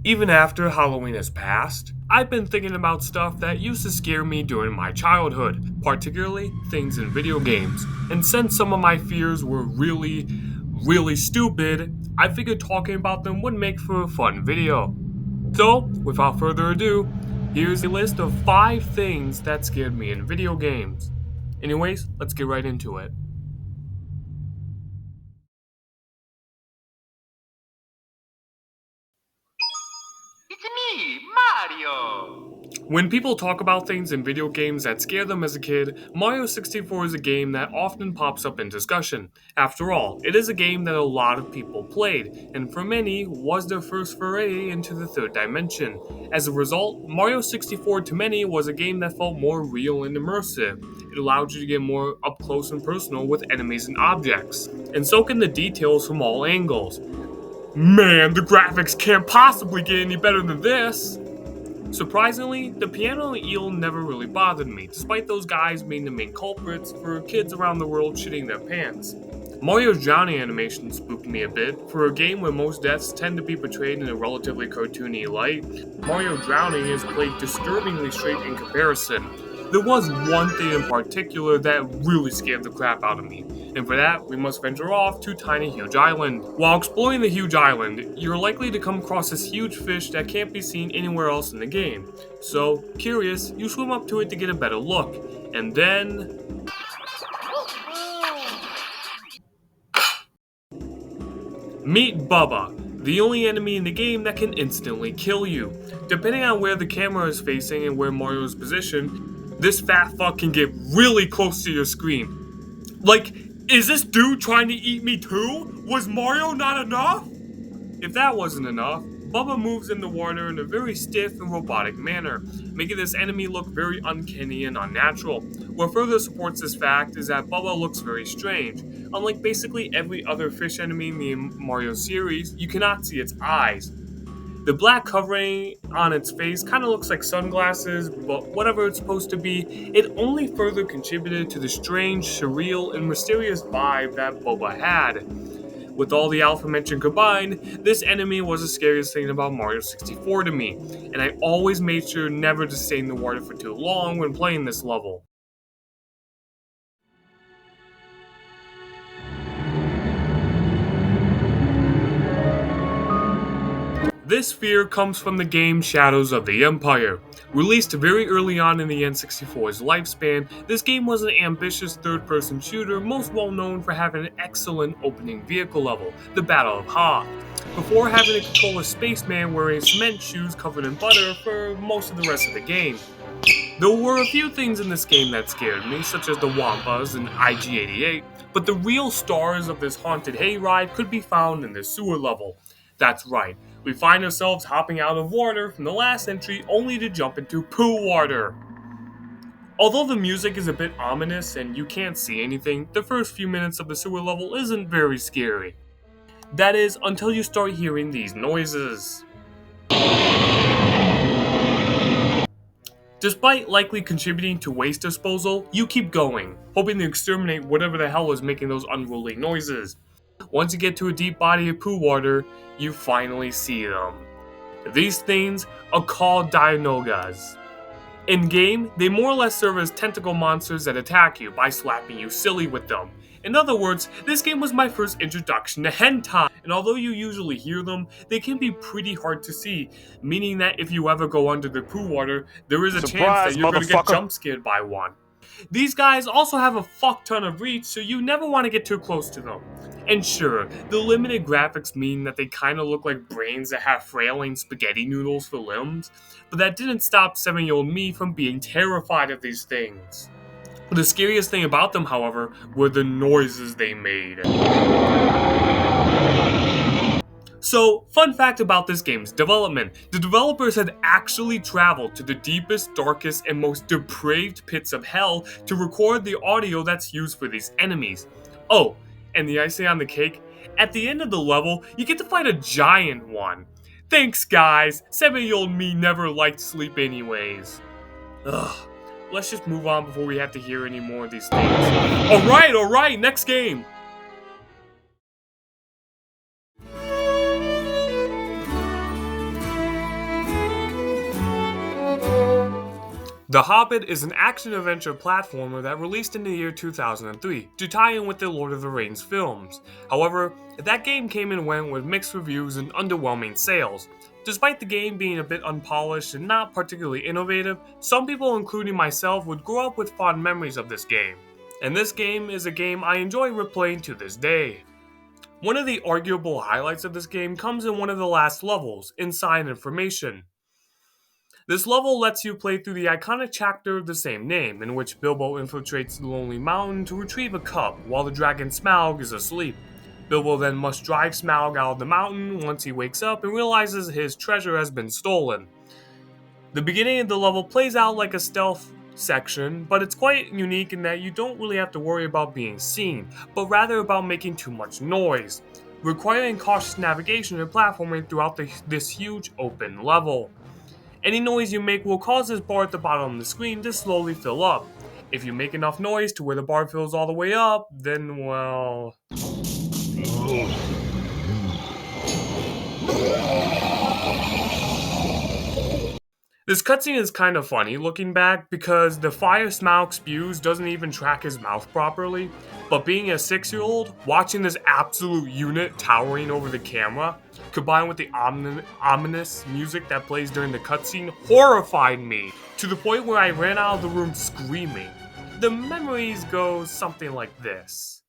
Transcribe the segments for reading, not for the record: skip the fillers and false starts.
Even after Halloween has passed, I've been thinking about stuff that used to scare me during my childhood, particularly things in video games. And since some of my fears were really stupid, I figured talking about them would make for a fun video. So, without further ado, here's a list of 5 things that scared me in video games. Anyways, let's get right into it. It's me, Mario! When people talk about things in video games that scare them as a kid, Mario 64 is a game that often pops up in discussion. After all, it is a game that a lot of people played, and for many, was their first foray into the third dimension. As a result, Mario 64 to many was a game that felt more real and immersive. It allowed you to get more up close and personal with enemies and objects, and soak in the details from all angles. Man, the graphics can't possibly get any better than this! Surprisingly, the piano and eel never really bothered me, despite those guys being the main culprits for kids around the world shitting their pants. Mario's drowning animation spooked me a bit. For a game where most deaths tend to be portrayed in a relatively cartoony light, Mario drowning is played disturbingly straight in comparison. There was one thing in particular that really scared the crap out of me, and for that, we must venture off to Tiny Huge Island. While exploring the huge island, you're likely to come across this huge fish that can't be seen anywhere else in the game. So, curious, you swim up to it to get a better look, and then... meet Bubba, the only enemy in the game that can instantly kill you. Depending on where the camera is facing and where Mario is positioned, this fat fuck can get really close to your screen. Like, is this dude trying to eat me too? Was Mario not enough? If that wasn't enough, Bubba moves in the water in a very stiff and robotic manner, making this enemy look very uncanny and unnatural. What further supports this fact is that Bubba looks very strange. Unlike basically every other fish enemy in the Mario series, you cannot see its eyes. The black covering on its face kind of looks like sunglasses, but whatever it's supposed to be, it only further contributed to the strange, surreal, and mysterious vibe that Boba had. With all the aforementioned combined, this enemy was the scariest thing about Mario 64 to me, and I always made sure never to stay in the water for too long when playing this level. This fear comes from the game Shadows of the Empire. Released very early on in the N64's lifespan, this game was an ambitious third-person shooter most well known for having an excellent opening vehicle level, the Battle of Hoth, before having to control a spaceman wearing cement shoes covered in butter for most of the rest of the game. There were a few things in this game that scared me, such as the Wampas and IG-88, but the real stars of this haunted hayride could be found in the sewer level. That's right. We find ourselves hopping out of water from the last entry only to jump into poo water. Although the music is a bit ominous and you can't see anything, the first few minutes of the sewer level isn't very scary. That is, until you start hearing these noises. Despite likely contributing to waste disposal, you keep going, hoping to exterminate whatever the hell is making those unruly noises. Once you get to a deep body of poo water, you finally see them. These things are called Dianogas. In-game, they more or less serve as tentacle monsters that attack you by slapping you silly with them. In other words, this game was my first introduction to hentai, and although you usually hear them, they can be pretty hard to see, meaning that if you ever go under the poo water, there is a chance that you're going to get jump scared by one. These guys also have a fuck ton of reach, so you never want to get too close to them. And sure, the limited graphics mean that they kinda look like brains that have frailing spaghetti noodles for limbs, but that didn't stop 7-year-old me from being terrified of these things. The scariest thing about them, however, were the noises they made. So, fun fact about this game's development. The developers had actually traveled to the deepest, darkest, and most depraved pits of hell to record the audio that's used for these enemies. Oh, and the icing on the cake, at the end of the level, you get to fight a giant one. Thanks guys, 7-year-old me never liked sleep anyways. Ugh, let's just move on before we have to hear any more of these things. Alright, next game! The Hobbit is an action-adventure platformer that released in the year 2003 to tie in with the Lord of the Rings films. However, that game came and went with mixed reviews and underwhelming sales. Despite the game being a bit unpolished and not particularly innovative, some people, including myself, would grow up with fond memories of this game. And this game is a game I enjoy replaying to this day. One of the arguable highlights of this game comes in one of the last levels, Inside Information. This level lets you play through the iconic chapter of the same name, in which Bilbo infiltrates the Lonely Mountain to retrieve a cup while the dragon Smaug is asleep. Bilbo then must drive Smaug out of the mountain once he wakes up and realizes his treasure has been stolen. The beginning of the level plays out like a stealth section, but it's quite unique in that you don't really have to worry about being seen, but rather about making too much noise, requiring cautious navigation and platforming throughout this huge open level. Any noise you make will cause this bar at the bottom of the screen to slowly fill up. If you make enough noise to where the bar fills all the way up, then well... This cutscene is kind of funny looking back because the fire Smaug spews doesn't even track his mouth properly, but being a 6-year-old, watching this absolute unit towering over the camera, combined with the ominous music that plays during the cutscene, horrified me to the point where I ran out of the room screaming. The memories go something like this.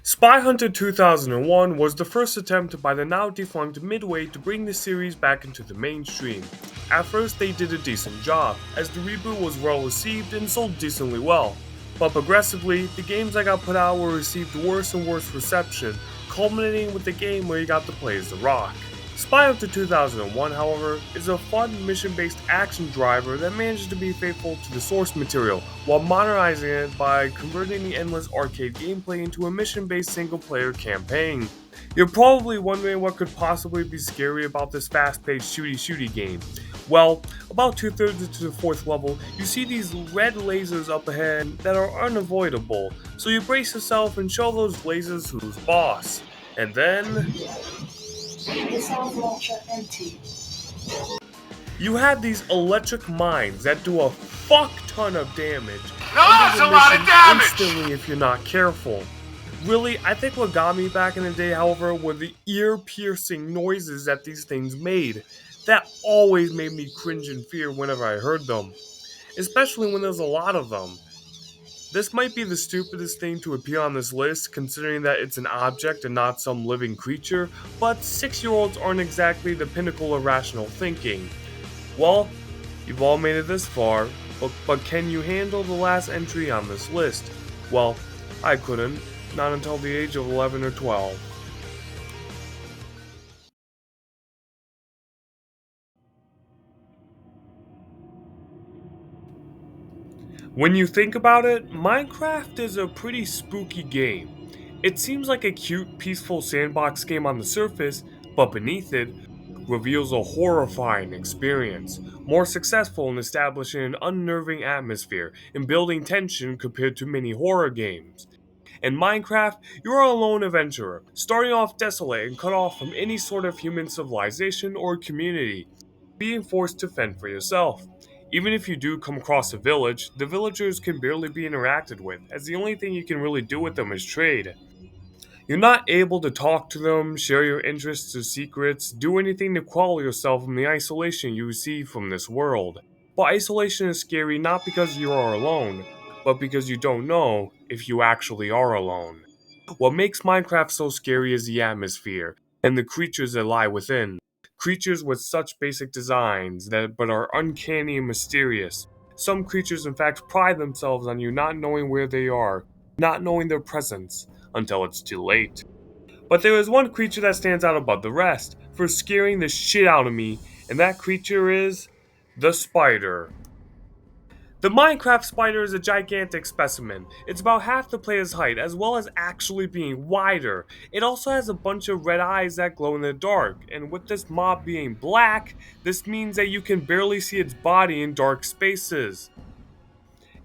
Spy Hunter 2001 was the first attempt by the now defunct Midway to bring the series back into the mainstream. At first they did a decent job, as the reboot was well received and sold decently well. But progressively, the games that got put out were received worse and worse reception, culminating with the game where you got to play as The Rock. Spy Hunter 2001, however, is a fun mission-based action driver that manages to be faithful to the source material, while modernizing it by converting the endless arcade gameplay into a mission-based single-player campaign. You're probably wondering what could possibly be scary about this fast-paced shooty game. Well, about 2/3 into the 4th level, you see these red lasers up ahead that are unavoidable, so you brace yourself and show those lasers who's boss. And then... you have these electric mines that do a fuck ton of damage. Now that's a lot of damage! Instantly if you're not careful. Really, I think what got me back in the day, however, were the ear-piercing noises that these things made. That always made me cringe in fear whenever I heard them. Especially when there's a lot of them. This might be the stupidest thing to appear on this list, considering that it's an object and not some living creature, but 6-year-olds aren't exactly the pinnacle of rational thinking. Well, you've all made it this far, but can you handle the last entry on this list? Well, I couldn't, not until the age of 11 or 12. When you think about it, Minecraft is a pretty spooky game. It seems like a cute, peaceful sandbox game on the surface, but beneath it, reveals a horrifying experience, more successful in establishing an unnerving atmosphere and building tension compared to many horror games. In Minecraft, you're a lone adventurer, starting off desolate and cut off from any sort of human civilization or community, being forced to fend for yourself. Even if you do come across a village, the villagers can barely be interacted with, as the only thing you can really do with them is trade. You're not able to talk to them, share your interests or secrets, do anything to quell yourself from the isolation you receive from this world. But isolation is scary not because you are alone, but because you don't know if you actually are alone. What makes Minecraft so scary is the atmosphere, and the creatures that lie within. Creatures with such basic designs but are uncanny and mysterious. Some creatures in fact pride themselves on you not knowing where they are, not knowing their presence, until it's too late. But there is one creature that stands out above the rest, for scaring the shit out of me, and that creature is... the spider. The Minecraft spider is a gigantic specimen. It's about half the player's height, as well as actually being wider. It also has a bunch of red eyes that glow in the dark, and with this mob being black, this means that you can barely see its body in dark spaces.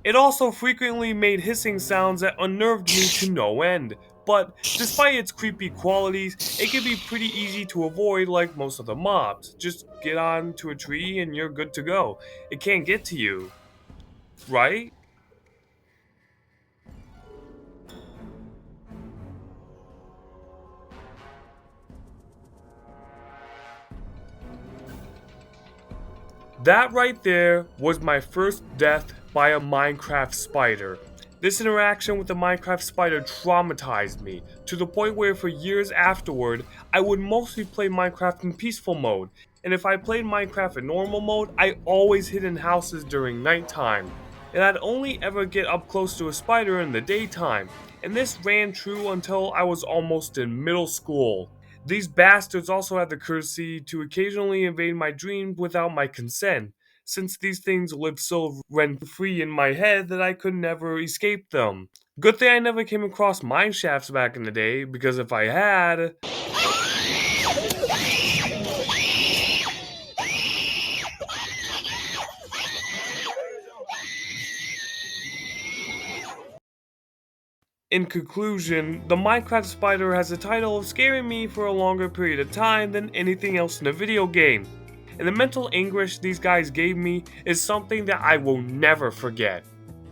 It also frequently made hissing sounds that unnerved me to no end, but despite its creepy qualities, it can be pretty easy to avoid like most of the mobs. Just get onto a tree and you're good to go. It can't get to you, right? That right there was my first death by a Minecraft spider. This interaction with the Minecraft spider traumatized me, to the point where for years afterward, I would mostly play Minecraft in peaceful mode, and if I played Minecraft in normal mode, I always hid in houses during nighttime, and I'd only ever get up close to a spider in the daytime, and this ran true until I was almost in middle school. These bastards also had the courtesy to occasionally invade my dreams without my consent, since these things lived so rent free in my head that I could never escape them. Good thing I never came across mine shafts back in the day, because if I had, in conclusion, the Minecraft spider has the title of scaring me for a longer period of time than anything else in the video game. And the mental anguish these guys gave me is something that I will never forget.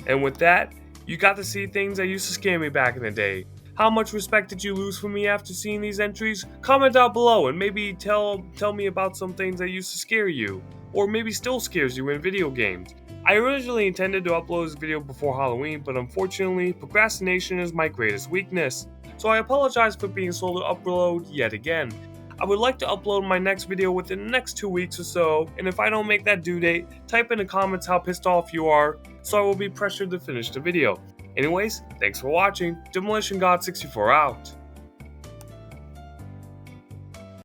And with that, you got to see things that used to scare me back in the day. How much respect did you lose for me after seeing these entries? Comment down below and maybe tell me about some things that used to scare you, or maybe still scares you in video games. I originally intended to upload this video before Halloween, but unfortunately, procrastination is my greatest weakness. So I apologize for being slow to upload yet again. I would like to upload my next video within the next 2 weeks or so, and if I don't make that due date, type in the comments how pissed off you are, so I will be pressured to finish the video. Anyways, thanks for watching. Demolition God 64 out.